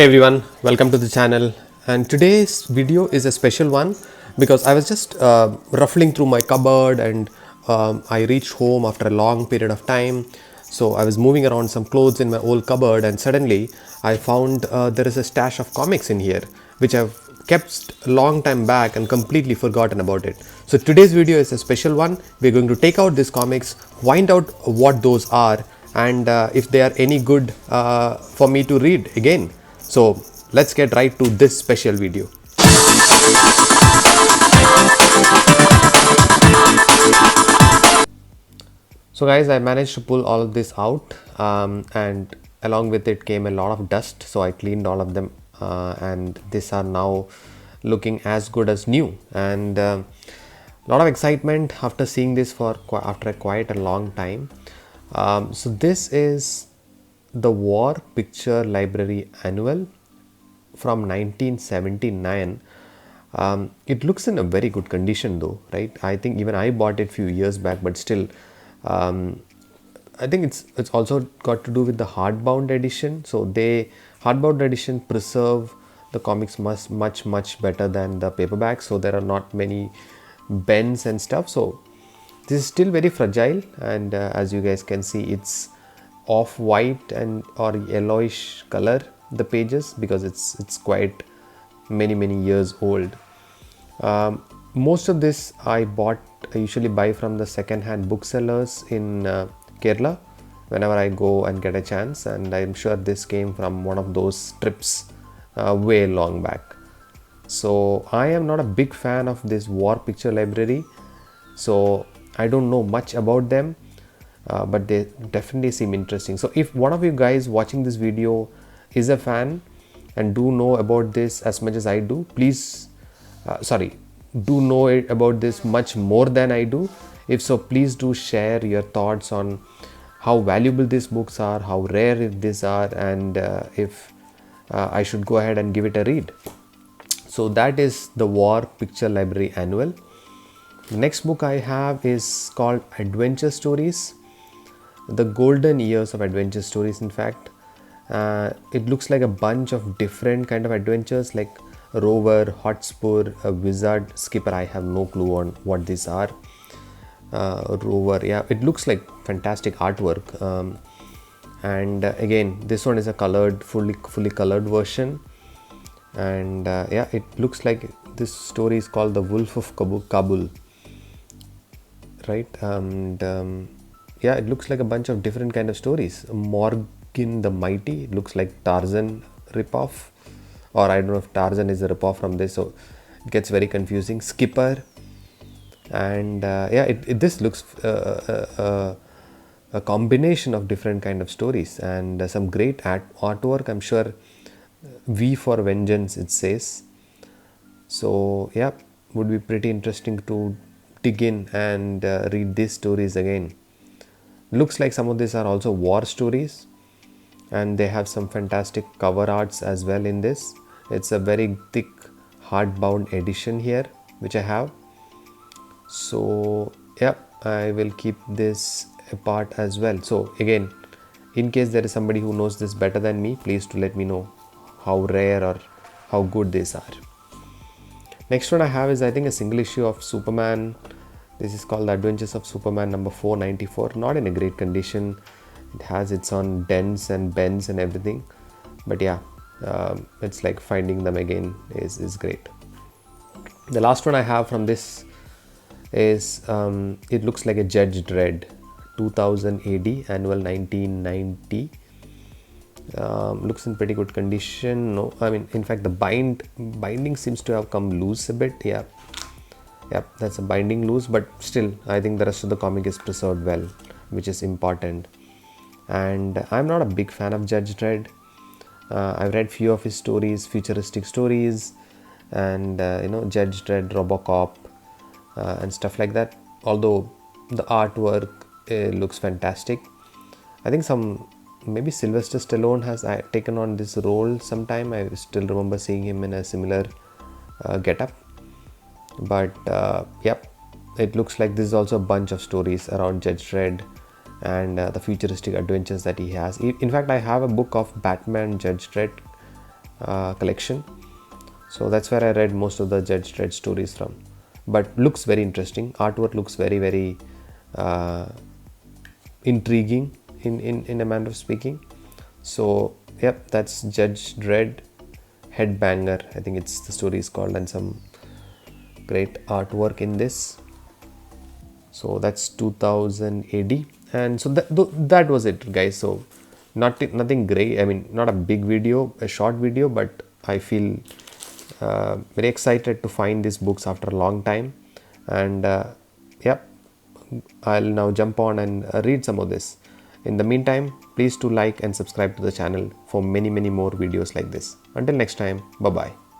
Hey everyone, welcome to the channel. And today's video is a special one because I was just ruffling through my cupboard and I reached home after a long period of time. So I was moving around some clothes in my old cupboard and suddenly I found there is a stash of comics in here which I've kept a long time back and completely forgotten about it. So today's video is a special one. We're going to take out these comics, find out what those are and if they are any good for me to read again. So let's get right to this special video. So guys, I managed to pull all of this out and along with it came a lot of dust. So I cleaned all of them and these are now looking as good as new, and a lot of excitement after seeing this after quite a long time. So this is the War Picture Library Annual from 1979. It looks in a very good condition though, right? I think even I bought it few years back, but still I think it's also got to do with the hardbound edition. So hardbound edition preserve the comics much better than the paperback, so there are not many bends and stuff. So this is still very fragile, and as you guys can see, it's off white and or yellowish color, the pages, because it's quite many years old. Most of this I usually buy from the second-hand booksellers in Kerala whenever I go and get a chance, and I'm sure this came from one of those trips way long back. So I am not a big fan of this War Picture Library, so I don't know much about them, but they definitely seem interesting. So if one of you guys watching this video is a fan and do know about this as much as I do, please do know about this much more than I do. If so, please do share your thoughts on how valuable these books are, how rare these are, and if I should go ahead and give it a read. So that is the War Picture Library Annual. The next book I have is called Adventure Stories, the golden years of adventure stories. In fact, it looks like a bunch of different kind of adventures like Rover, Hotspur, a Wizard, Skipper. I have no clue on what these are. Rover, yeah, it looks like fantastic artwork. And again, this one is a fully colored version. And yeah, it looks like this story is called The Wolf of Kabul, right? And yeah, it looks like a bunch of different kind of stories. Morgan the Mighty, it looks like Tarzan ripoff, or I don't know if Tarzan is a ripoff from this, so it gets very confusing. Skipper, and yeah, this looks a combination of different kind of stories and some great artwork. I'm sure V for Vengeance it says. So yeah, would be pretty interesting to dig in and read these stories again. Looks like some of these are also war stories, and they have some fantastic cover arts as well in this. It's a very thick hardbound edition here which I have. So yeah, I will keep this apart as well. So again, in case there is somebody who knows this better than me, please do let me know how rare or how good these are. Next one I have is, I think, a single issue of Superman. This is called The Adventures of Superman number 494. Not in a great condition. It has its own dents and bends and everything, but yeah, it's like finding them again is great. The last one I have from this is it looks like a Judge Dredd 2000 AD annual 1990. Looks in pretty good condition. No, I mean, in fact, the binding seems to have come loose a bit. Yeah, that's a binding loose, but still I think the rest of the comic is preserved well, which is important. And I'm not a big fan of Judge Dredd. I've read few of his stories, futuristic stories, and Judge Dredd, Robocop, and stuff like that. Although the artwork looks fantastic. I think maybe Sylvester Stallone has taken on this role sometime. I still remember seeing him in a similar getup. But yep, it looks like this is also a bunch of stories around Judge Dredd and the futuristic adventures that he has. In fact, I have a book of Batman Judge Dredd collection. So that's where I read most of the Judge Dredd stories from. But looks very interesting. Artwork looks very uh, intriguing in a manner of speaking. So yep, that's Judge Dredd Headbanger. I think it's the story is called, and some great artwork in this. So that's 2000 AD, and so that was it, guys. So nothing great. I mean, not a big video, a short video, but I feel very excited to find these books after a long time. And yep, I'll now jump on and read some of this. In the meantime, please do like and subscribe to the channel for many more videos like this. Until next time, bye bye.